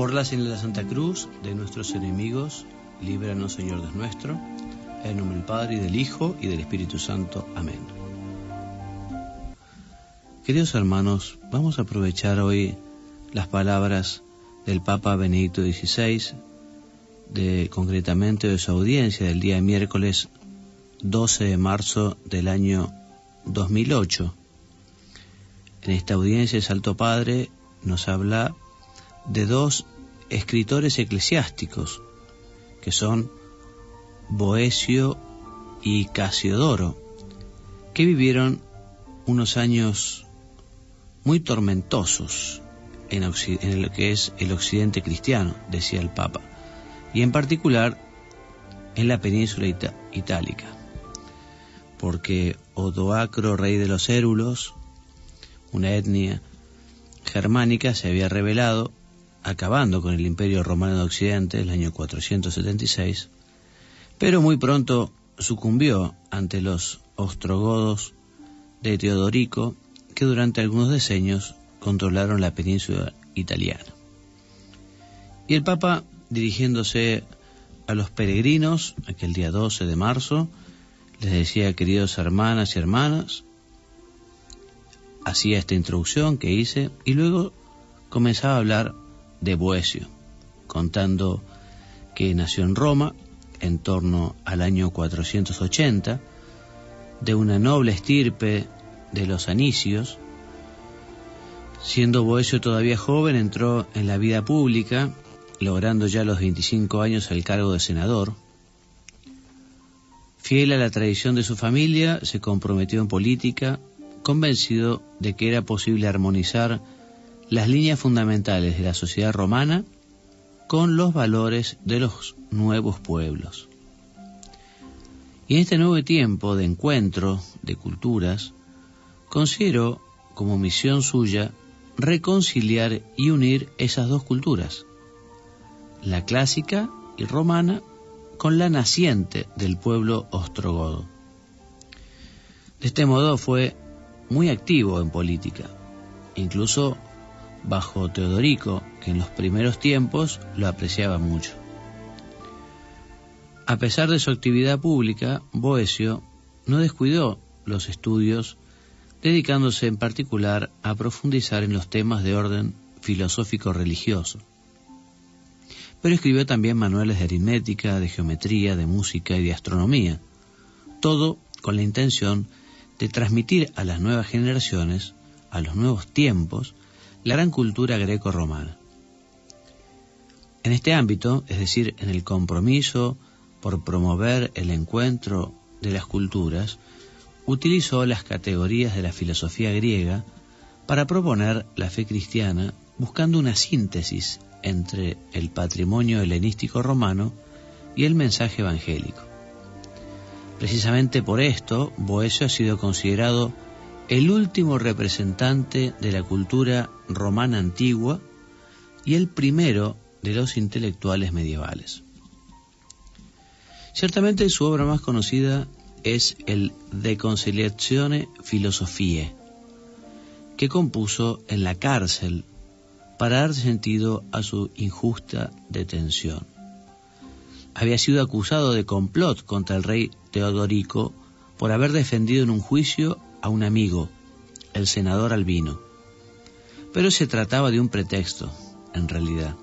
Por la señal de la Santa Cruz, de nuestros enemigos, líbranos, Señor Dios nuestro, en nombre del Padre, y del Hijo, y del Espíritu Santo. Amén. Queridos hermanos, vamos a aprovechar hoy las palabras del Papa Benedicto XVI, concretamente de su audiencia del día miércoles 12 de marzo del año 2008. En esta audiencia el Santo Padre nos habla de dos escritores eclesiásticos, que son Boecio y Casiodoro, que vivieron unos años muy tormentosos en lo que es el occidente cristiano, decía el Papa, y en particular en la península itálica, porque Odoacro, rey de los Érulos, una etnia germánica, se había rebelado, acabando con el Imperio Romano de Occidente en el año 476, pero muy pronto sucumbió ante los ostrogodos de Teodorico, que durante algunos decenios controlaron la península italiana. Y el Papa, dirigiéndose a los peregrinos aquel día 12 de marzo, les decía: queridos hermanas y hermanas, hacía esta introducción que hice, y luego comenzaba a hablar de Boecio, contando que nació en Roma en torno al año 480, de una noble estirpe de los Anicios. Siendo Boecio todavía joven, entró en la vida pública, logrando ya a los 25 años el cargo de senador. Fiel a la tradición de su familia, se comprometió en política, convencido de que era posible armonizar las líneas fundamentales de la sociedad romana con los valores de los nuevos pueblos. Y en este nuevo tiempo de encuentro de culturas, consideró como misión suya reconciliar y unir esas dos culturas, la clásica y romana, con la naciente del pueblo ostrogodo. De este modo fue muy activo en política, incluso bajo Teodorico, que en los primeros tiempos lo apreciaba mucho. A pesar de su actividad pública, Boecio no descuidó los estudios, dedicándose en particular a profundizar en los temas de orden filosófico-religioso. Pero escribió también manuales de aritmética, de geometría, de música y de astronomía, todo con la intención de transmitir a las nuevas generaciones, a los nuevos tiempos, la gran cultura greco-romana. En este ámbito, es decir, en el compromiso por promover el encuentro de las culturas, utilizó las categorías de la filosofía griega para proponer la fe cristiana, buscando una síntesis entre el patrimonio helenístico romano y el mensaje evangélico. Precisamente por esto, Boecio ha sido considerado el último representante de la cultura romana antigua y el primero de los intelectuales medievales. Ciertamente su obra más conocida es el De Conciliatione Philosophiae, que compuso en la cárcel para dar sentido a su injusta detención. Había sido acusado de complot contra el rey Teodorico por haber defendido en un juicio a un amigo, el senador Albino. Pero se trataba de un pretexto, en realidad.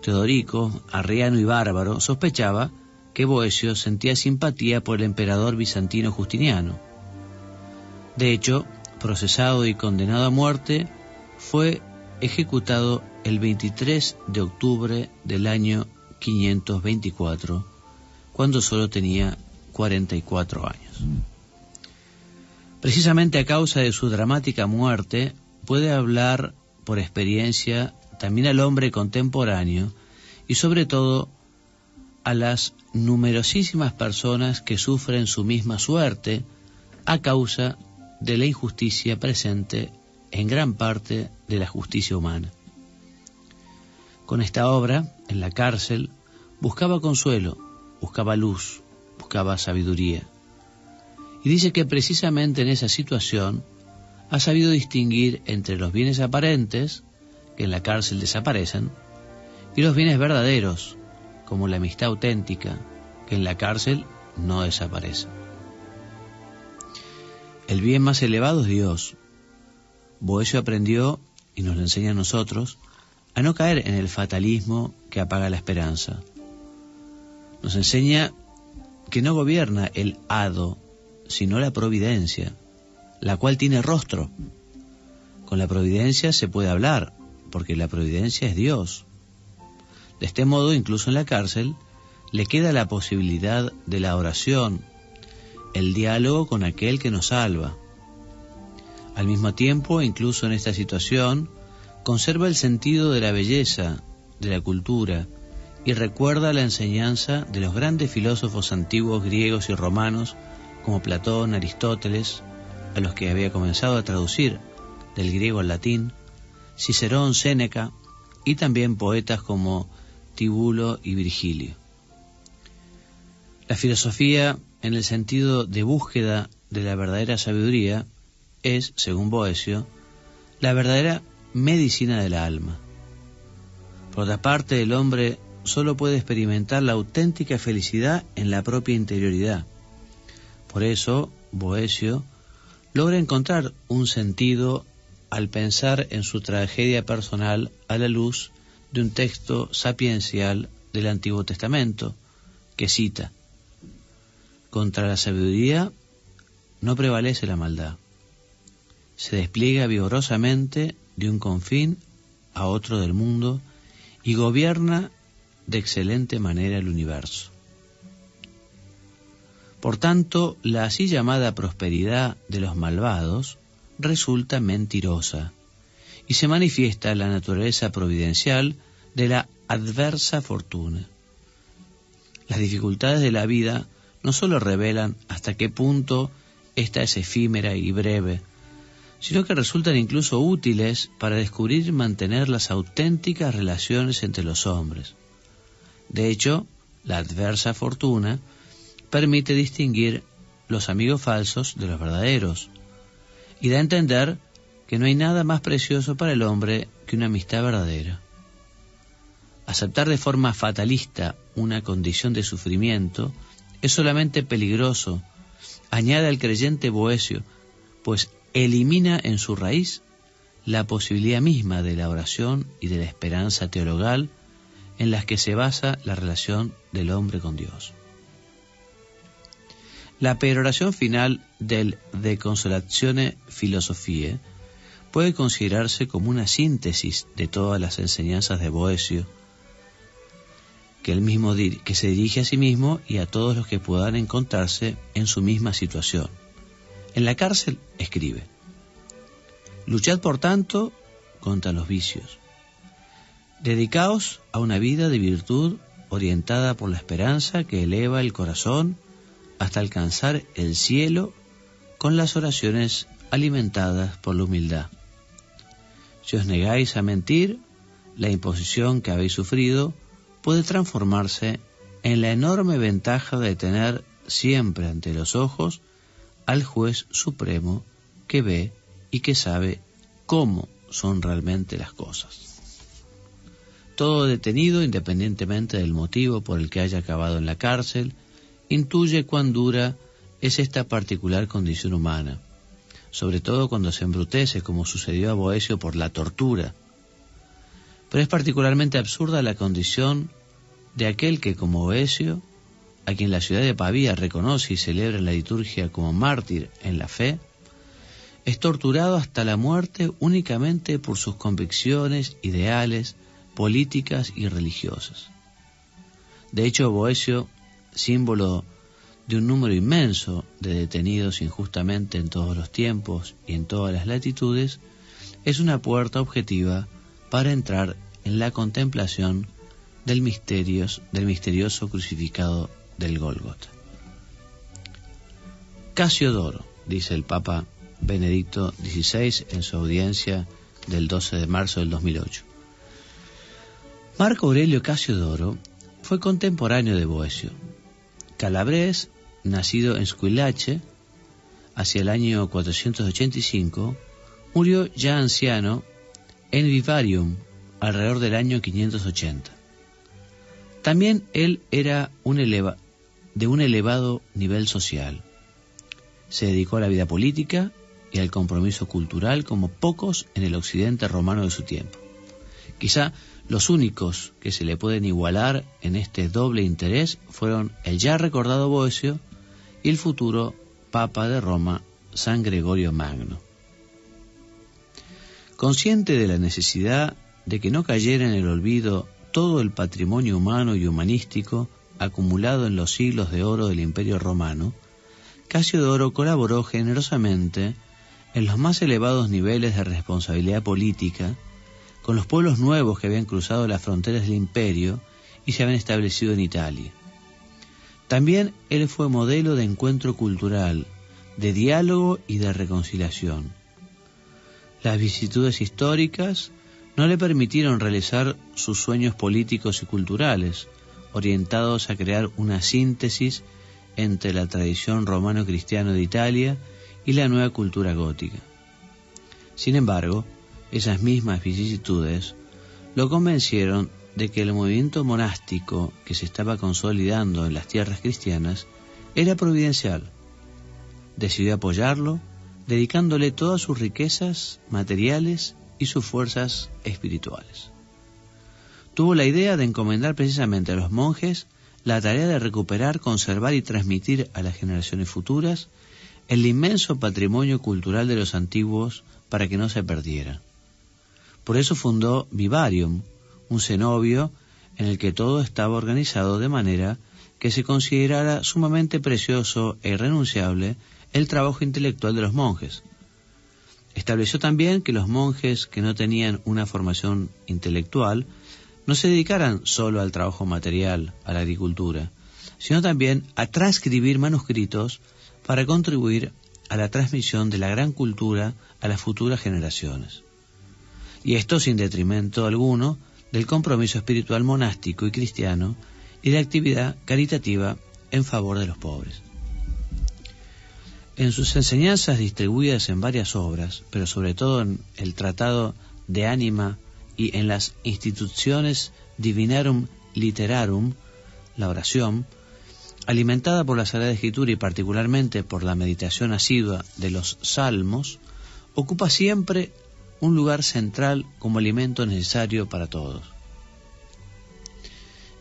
Teodorico, arriano y bárbaro, sospechaba que Boecio sentía simpatía por el emperador bizantino Justiniano. De hecho, procesado y condenado a muerte, fue ejecutado el 23 de octubre del año 524, cuando solo tenía 44 años. Precisamente a causa de su dramática muerte, puede hablar por experiencia también al hombre contemporáneo y sobre todo a las numerosísimas personas que sufren su misma suerte a causa de la injusticia presente en gran parte de la justicia humana. Con esta obra, en la cárcel, buscaba consuelo, buscaba luz, buscaba sabiduría. Y dice que precisamente en esa situación ha sabido distinguir entre los bienes aparentes, que en la cárcel desaparecen, y los bienes verdaderos, como la amistad auténtica, que en la cárcel no desaparece. El bien más elevado es Dios. Boecio aprendió, y nos lo enseña a nosotros, a no caer en el fatalismo que apaga la esperanza. Nos enseña que no gobierna el hado, sino la providencia, la cual tiene rostro. Con la providencia se puede hablar, porque la providencia es Dios. De este modo, incluso en la cárcel, le queda la posibilidad de la oración, el diálogo con aquel que nos salva. Al mismo tiempo, incluso en esta situación, conserva el sentido de la belleza, de la cultura, y recuerda la enseñanza de los grandes filósofos antiguos griegos y romanos, como Platón, Aristóteles, a los que había comenzado a traducir del griego al latín, Cicerón, Séneca, y también poetas como Tibulo y Virgilio. La filosofía, en el sentido de búsqueda de la verdadera sabiduría, es, según Boecio, la verdadera medicina del alma. Por otra parte, el hombre solo puede experimentar la auténtica felicidad en la propia interioridad. Por eso, Boecio logra encontrar un sentido al pensar en su tragedia personal a la luz de un texto sapiencial del Antiguo Testamento, que cita: contra la sabiduría no prevalece la maldad. Se despliega vigorosamente de un confín a otro del mundo y gobierna de excelente manera el universo. Por tanto, la así llamada prosperidad de los malvados resulta mentirosa y se manifiesta la naturaleza providencial de la adversa fortuna. Las dificultades de la vida no solo revelan hasta qué punto ésta es efímera y breve, sino que resultan incluso útiles para descubrir y mantener las auténticas relaciones entre los hombres. De hecho, la adversa fortuna permite distinguir los amigos falsos de los verdaderos y da a entender que no hay nada más precioso para el hombre que una amistad verdadera. Aceptar de forma fatalista una condición de sufrimiento es solamente peligroso, añade al creyente Boecio, pues elimina en su raíz la posibilidad misma de la oración y de la esperanza teologal en las que se basa la relación del hombre con Dios. La peroración final del De Consolatione Philosophiae puede considerarse como una síntesis de todas las enseñanzas de Boecio, que se dirige a sí mismo y a todos los que puedan encontrarse en su misma situación. En la cárcel escribe: luchad por tanto contra los vicios. Dedicaos a una vida de virtud orientada por la esperanza que eleva el corazón hasta alcanzar el cielo con las oraciones alimentadas por la humildad. Si os negáis a mentir, la imposición que habéis sufrido puede transformarse en la enorme ventaja de tener siempre ante los ojos al juez supremo que ve y que sabe cómo son realmente las cosas. Todo detenido, independientemente del motivo por el que haya acabado en la cárcel, intuye cuán dura es esta particular condición humana, sobre todo cuando se embrutece, como sucedió a Boecio, por la tortura. Pero es particularmente absurda la condición de aquel que, como Boecio, a quien la ciudad de Pavía reconoce y celebra en la liturgia como mártir en la fe, es torturado hasta la muerte únicamente por sus convicciones ideales, políticas y religiosas. De hecho, Boecio, símbolo de un número inmenso de detenidos injustamente en todos los tiempos y en todas las latitudes, es una puerta objetiva para entrar en la contemplación del misterioso crucificado del Gólgota. Casiodoro, dice el Papa Benedicto XVI en su audiencia del 12 de marzo del 2008. Marco Aurelio Casiodoro fue contemporáneo de Boecio. Calabrés, nacido en Squillace hacia el año 485, murió ya anciano en Vivarium alrededor del año 580. También él era de un elevado nivel social. Se dedicó a la vida política y al compromiso cultural como pocos en el occidente romano de su tiempo. Quizá los únicos que se le pueden igualar en este doble interés fueron el ya recordado Boecio y el futuro Papa de Roma, San Gregorio Magno. Consciente de la necesidad de que no cayera en el olvido todo el patrimonio humano y humanístico acumulado en los siglos de oro del Imperio Romano, Casiodoro colaboró generosamente en los más elevados niveles de responsabilidad política con los pueblos nuevos que habían cruzado las fronteras del imperio y se habían establecido en Italia. También él fue modelo de encuentro cultural, de diálogo y de reconciliación. Las vicisitudes históricas no le permitieron realizar sus sueños políticos y culturales, orientados a crear una síntesis entre la tradición romano-cristiana de Italia y la nueva cultura gótica. Sin embargo, esas mismas vicisitudes lo convencieron de que el movimiento monástico que se estaba consolidando en las tierras cristianas era providencial. Decidió apoyarlo, dedicándole todas sus riquezas materiales y sus fuerzas espirituales. Tuvo la idea de encomendar precisamente a los monjes la tarea de recuperar, conservar y transmitir a las generaciones futuras el inmenso patrimonio cultural de los antiguos para que no se perdiera. Por eso fundó Vivarium, un cenobio en el que todo estaba organizado de manera que se considerara sumamente precioso e irrenunciable el trabajo intelectual de los monjes. Estableció también que los monjes que no tenían una formación intelectual no se dedicaran solo al trabajo material, a la agricultura, sino también a transcribir manuscritos para contribuir a la transmisión de la gran cultura a las futuras generaciones. Y esto sin detrimento alguno del compromiso espiritual monástico y cristiano y de actividad caritativa en favor de los pobres. En sus enseñanzas distribuidas en varias obras, pero sobre todo en el Tratado de Ánima y en las Institutiones Divinarum Literarum, la oración, alimentada por la Sagrada Escritura y particularmente por la meditación asidua de los Salmos, ocupa siempre un lugar central como alimento necesario para todos.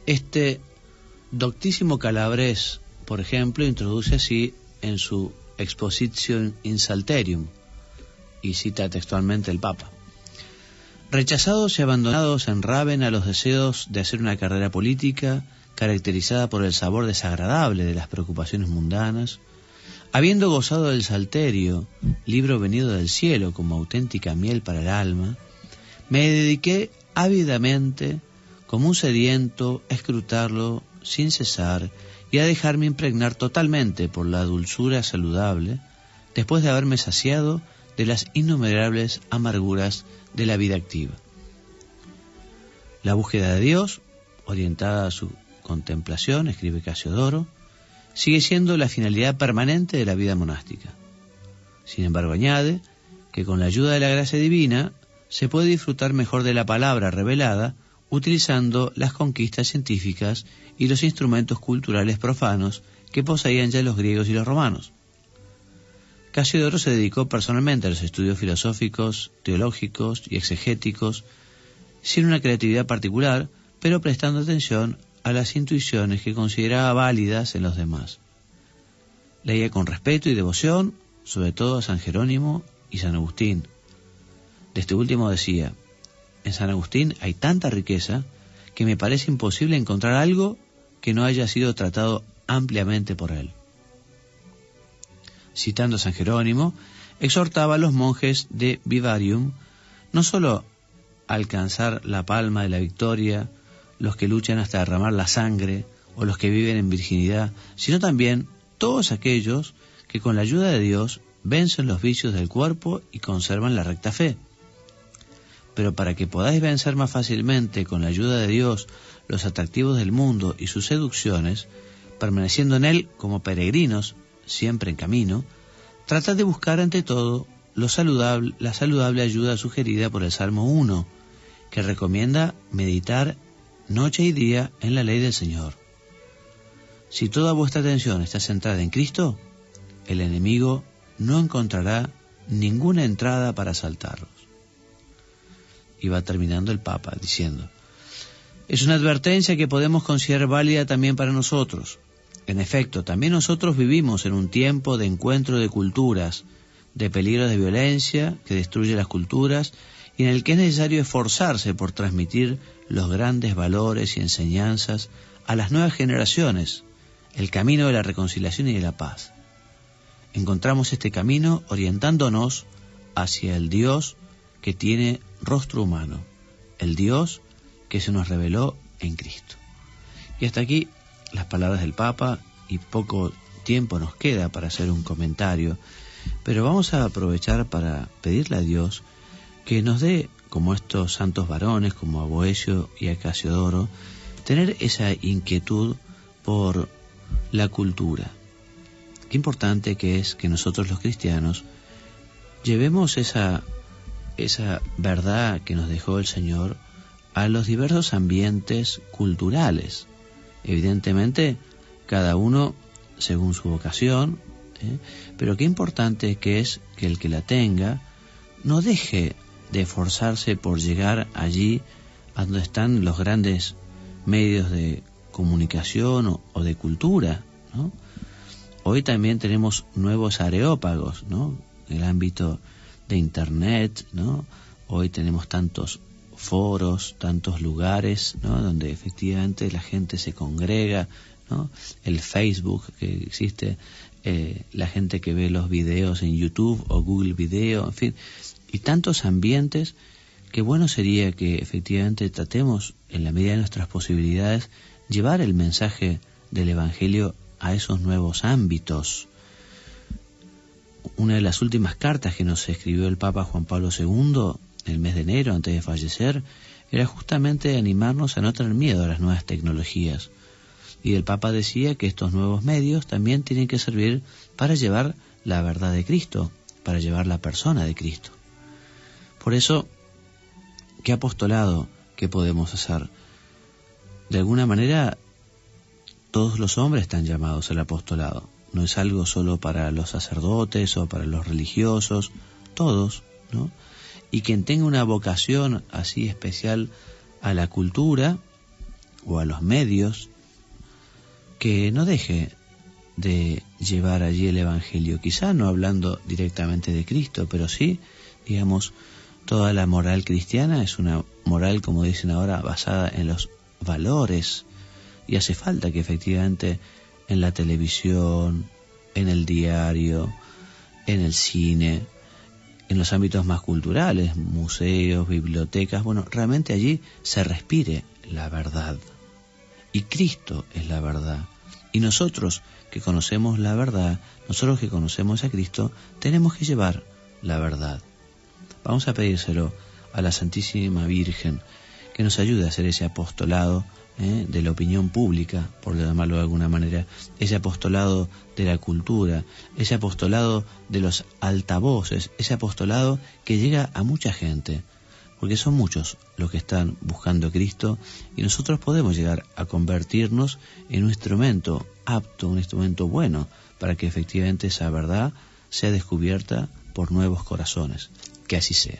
Este doctísimo Calabrés, por ejemplo, introduce así en su Exposition in Psalterium, y cita textualmente el Papa: rechazados y abandonados en Rávena los deseos de hacer una carrera política caracterizada por el sabor desagradable de las preocupaciones mundanas, habiendo gozado del Salterio, libro venido del cielo como auténtica miel para el alma, me dediqué ávidamente, como un sediento, a escrutarlo sin cesar y a dejarme impregnar totalmente por la dulzura saludable, después de haberme saciado de las innumerables amarguras de la vida activa. La búsqueda de Dios, orientada a su contemplación, escribe Casiodoro, sigue siendo la finalidad permanente de la vida monástica. Sin embargo, añade que con la ayuda de la gracia divina se puede disfrutar mejor de la palabra revelada utilizando las conquistas científicas y los instrumentos culturales profanos que poseían ya los griegos y los romanos. Casiodoro se dedicó personalmente a los estudios filosóficos, teológicos y exegéticos, sin una creatividad particular, pero prestando atención a las intuiciones que consideraba válidas en los demás. Leía con respeto y devoción, sobre todo a San Jerónimo y San Agustín. De este último decía: en San Agustín hay tanta riqueza que me parece imposible encontrar algo que no haya sido tratado ampliamente por él. Citando a San Jerónimo, exhortaba a los monjes de Vivarium no solo a alcanzar la palma de la victoria, los que luchan hasta derramar la sangre o los que viven en virginidad, sino también todos aquellos que con la ayuda de Dios vencen los vicios del cuerpo y conservan la recta fe. Pero para que podáis vencer más fácilmente con la ayuda de Dios los atractivos del mundo y sus seducciones, permaneciendo en él como peregrinos, siempre en camino, tratad de buscar ante todo la saludable ayuda sugerida por el Salmo 1, que recomienda meditar noche y día en la ley del Señor. Si toda vuestra atención está centrada en Cristo, el enemigo no encontrará ninguna entrada para asaltarlos. Y va terminando el Papa diciendo: es una advertencia que podemos considerar válida también para nosotros. En efecto, también nosotros vivimos en un tiempo de encuentro de culturas, de peligro de violencia que destruye las culturas y en el que es necesario esforzarse por transmitir los grandes valores y enseñanzas a las nuevas generaciones, el camino de la reconciliación y de la paz. Encontramos este camino orientándonos hacia el Dios que tiene rostro humano, el Dios que se nos reveló en Cristo. Y hasta aquí las palabras del Papa, y poco tiempo nos queda para hacer un comentario, pero vamos a aprovechar para pedirle a Dios que nos dé, como estos santos varones, como a Boecio y a Casiodoro, tener esa inquietud por la cultura. Qué importante que es que nosotros los cristianos llevemos esa verdad que nos dejó el Señor a los diversos ambientes culturales. Evidentemente, cada uno según su vocación, pero qué importante que es que el que la tenga no deje de esforzarse por llegar allí a donde están los grandes medios de comunicación o de cultura, ¿no? Hoy también tenemos nuevos areópagos, ¿no? En el ámbito de Internet, ¿no? Hoy tenemos tantos foros, tantos lugares, ¿no? Donde efectivamente la gente se congrega, ¿no? El Facebook que existe, la gente que ve los videos en YouTube o Google Video, en fin, y tantos ambientes que bueno sería que efectivamente tratemos, en la medida de nuestras posibilidades, llevar el mensaje del Evangelio a esos nuevos ámbitos. Una de las últimas cartas que nos escribió el Papa Juan Pablo II, en el mes de enero, antes de fallecer, era justamente animarnos a no tener miedo a las nuevas tecnologías. Y el Papa decía que estos nuevos medios también tienen que servir para llevar la verdad de Cristo, para llevar la persona de Cristo. Por eso, ¿qué apostolado que podemos hacer? De alguna manera, todos los hombres están llamados al apostolado. No es algo solo para los sacerdotes o para los religiosos, todos, ¿no? Y quien tenga una vocación así especial a la cultura o a los medios, que no deje de llevar allí el Evangelio, quizá no hablando directamente de Cristo, pero sí, digamos, toda la moral cristiana es una moral, como dicen ahora, basada en los valores, y hace falta que efectivamente en la televisión, en el diario, en el cine, en los ámbitos más culturales, museos, bibliotecas, bueno, realmente allí se respire la verdad. Y Cristo es la verdad. Y nosotros que conocemos la verdad, nosotros que conocemos a Cristo, tenemos que llevar la verdad. Vamos a pedírselo a la Santísima Virgen, que nos ayude a hacer ese apostolado de la opinión pública, por llamarlo de alguna manera, ese apostolado de la cultura, ese apostolado de los altavoces, ese apostolado que llega a mucha gente, porque son muchos los que están buscando a Cristo y nosotros podemos llegar a convertirnos en un instrumento apto, un instrumento bueno, para que efectivamente esa verdad sea descubierta por nuevos corazones. Que así sea.